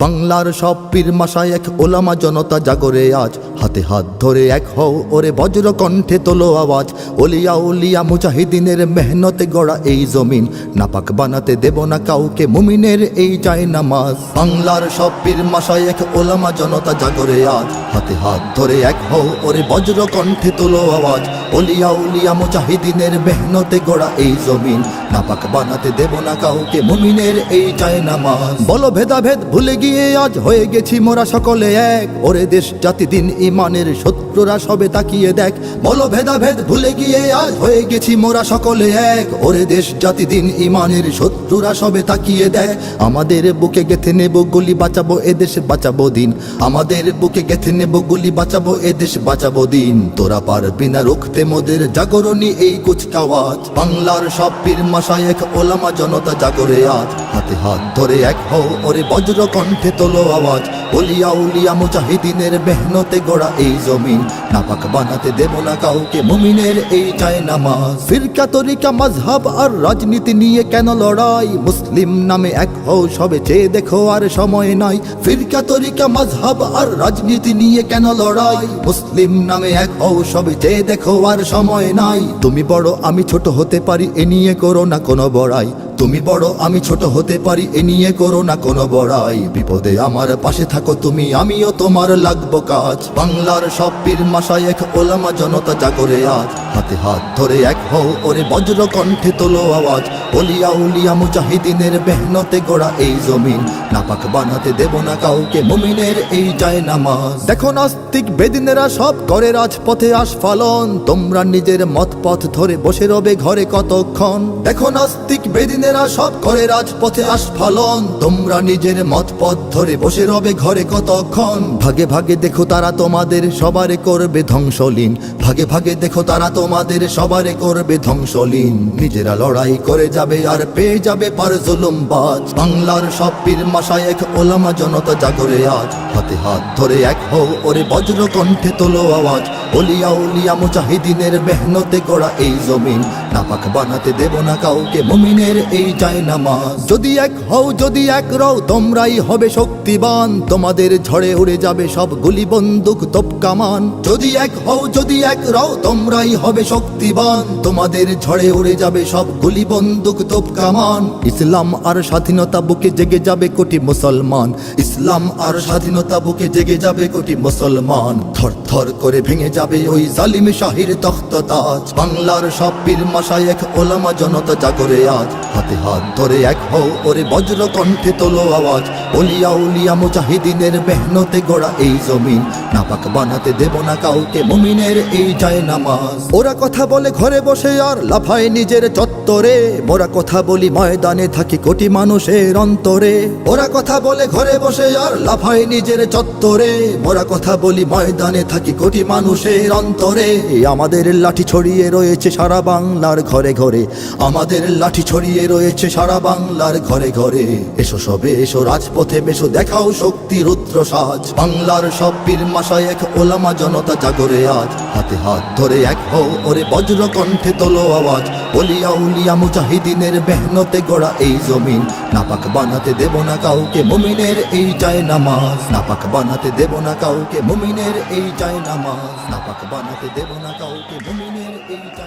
বাংলার সব পীর মাশায়েখ ওলামা জনতা জাগরে আজ, হাতে হাত ধরে এক হও ওরে বজ্র কণ্ঠে তোলো আওয়াজ। ওলিয়া উলিয়া মুজাহিদিনের মেহনতে গড়া এই জমিন, নাপাক বানাতে দেব না কাউকে মুমিনের এই চায় নামাজ। বাংলার সব পীর মাশায়েখ ওলামা জনতা জাগরে আজ, হাতে হাত ধরে এক হও ওরে বজ্র কণ্ঠে তোলো আওয়াজ। ওলিয়া উলিয়া মুজাহিদিনের মেহনতে গড়া এই জমিন, নাপাক বানাতে দেব না কাউকে মুমিনের এই চায় নামাজ। বলো ভেদাভেদ ভুলে গিয়ে আজ হয়ে গেছি মোরা সকলে এক, ওরে দেশ জাতি দিন ইমানের শত্রুরা সবে তাকিয়ে দেখ। বলো ভেদাভেদ ভুলে গিয়ে আজ হয়ে গেছি মোরা সকলে এক, ওরে দেশ জাতি দিন ইমানের শত্রুরা সবে তাকিয়ে দেখ। আমাদের বুকে গেথে নেব গুলি, বাঁচাবো এদেশ বাঁচাবো দিন। আমাদের বুকে গেথে নেব গুলি, বাঁচাবো এদেশ বাঁচাবো দিন। তোরা পারবি না রুখতে মোদের জাগরণী এই কুচকাওয়াজ। বাংলার সব পীর মাশায়েখ ওলামা জনতা জাগরে আজ, হাতে হাত ধরে এক হও ওরে বজ্র কণ্ঠে তোলো আওয়াজ। ওলিয়া উলিয়া মুজাহিদিনের মেহনতে গড়া এই জমিন, নাপাক বানাতে দেব না কাউকে মুমিনের এই চায় নামাজ। ফিরকা তরিকা মাযহাব আর রাজনীতি নিয়ে কেন লড়াই, মুসলিম নামে এক হও সবে চেয়ে দেখো আর সময় নাই। ফিরকা তরিকা মাযহাব আর রাজনীতি নিয়ে কেন লড়াই, মুসলিম নামে এক হও সবে চেয়ে দেখো আর সময় নাই। তুমি বড় আমি ছোট হতে পারি এ নিয়ে করো না কোনো বড়াই, তুমি বড় আমি ছোট হতে পারি এ নিয়ে করো না কোনো বড়াই। বিপদে আমার পাশে থাকো তুমি, আমিও তোমার লাগবো কাজ। বাংলার সব পীর মাশায়েখ ওলামা জনতা জাগরে আজ, হাতে হাত ধরে এক হও ওরে বজ্র কণ্ঠে তোলো আওয়াজ। ওলিয়া উলিয়া মুজাহিদিনের মেহনতে গড়া এই জমিন, নাপাক বানাতে দেব না কাউকে মুমিনের এই চায় নামাজ। দেখো নাস্তিক বেদিনেরা সব করে রাজপথে আস্ফালন, তোমরা নিজের মত পথ ধরে বসে রবে ঘরে কতক্ষণ। দেখো নাস্তিক বেদিনেরা সব করে রাজপথে আস্ফালন, তোমরা নিজের মত পথ ধরে বসে রবে ঘরে কতক্ষণ। ভাগে ভাগে দেখো তারা তোমাদের সবারে করবে ধ্বংসলীন, ভাগে ভাগে দেখো তারা তোমাদের সবারে করবে ধ্বংসলীন। নিজেরা লড়াই করে যাবে আর পেয়ে যাবে পার জুলুমবাজ। বাংলার সব পীর মাশায়েখ ওলামা জনতা জাগরে আজ, হাতে হাত ধরে এক হও ওরে বজ্র কণ্ঠে তোলো আওয়াজ। ওলিয়া উলিয়া মুজাহিদিনের মেহনতে গড়া এই জমিন, নাপাক বানাতে দেব না কাউকে মুমিনের এই চায় নামাজ। যদি এক হও যদি এক রও তোমরাই হবে শক্তিবান, তোমাদের ঝড়ে উড়ে যাবে সব গুলি বন্দুক তোপ কামান। যদি এক হও যদি এক রও তোমরাই হবে শক্তিবান, তোমাদের ঝড়ে উড়ে যাবে সব গুলি বন্দুক তোপ কামান। ইসলাম আর স্বাধীনতা বুকে জেগে যাবে কোটি মুসলমান, ইসলাম আর স্বাধীনতা বুকে জেগে যাবে কোটি মুসলমান। থর থর করে ভেঙে যাবে ওই জালিম শাহির তখ্ততাজ। বাংলার সব পীর মাশায়েখ ওলামা জনতা জাগরে আজ, হাতে হাত ধরে এক হও ওরে বজ্র কণ্ঠে তোলো আওয়াজ। ওলিয়া উলিয়া মুজাহিদিনের মেহনতে গড়া এই জমিন, নাপাক বানাতে দেব না কাউকে মুমিনের এই চায় নামাজ। ওরা কথা বলে ঘরে বসে আর লাফায় নিজের চত্বরে, মোরা কথা বলি ময়দানে থাকি কোটি মানুষের অন্তরে। ওরা কথা বলে ঘরে বসে আর লাফায় নিজের চত্বরে, মোরা কথা বলি ময়দানে থাকি কোটি মানুষের অন্তরে। আমাদের লাঠি ছড়িয়ে রয়েছে সারা বাংলার ঘরে ঘরে, আমাদের লাঠি ছড়িয়ে রয়েছে সারা বাংলার ঘরে ঘরে। এসো সবে এসো রাজপথে বেশো দেখাও শক্তি রুদ্র সাজ। বাংলার সব পীর মাশায়েখ ওলামা জনতা জাগরে আজ, হাতে হাত ধরে এক হও ওরে বজ্র কণ্ঠে তোলো আওয়াজ। ওলিয়া উলিয়া মুজাহিদিনের মেহনতে গড়া এই জমিন, নাপাক বানাতে দেব না কাউকে মুমিনের এই চায় নামাজ। নাপাক বানাতে দেব না কাউকে মুমিনের এই চায় নামাজ, নাপাক বানাতে দেব না কাউকে মুমিনের এই চায়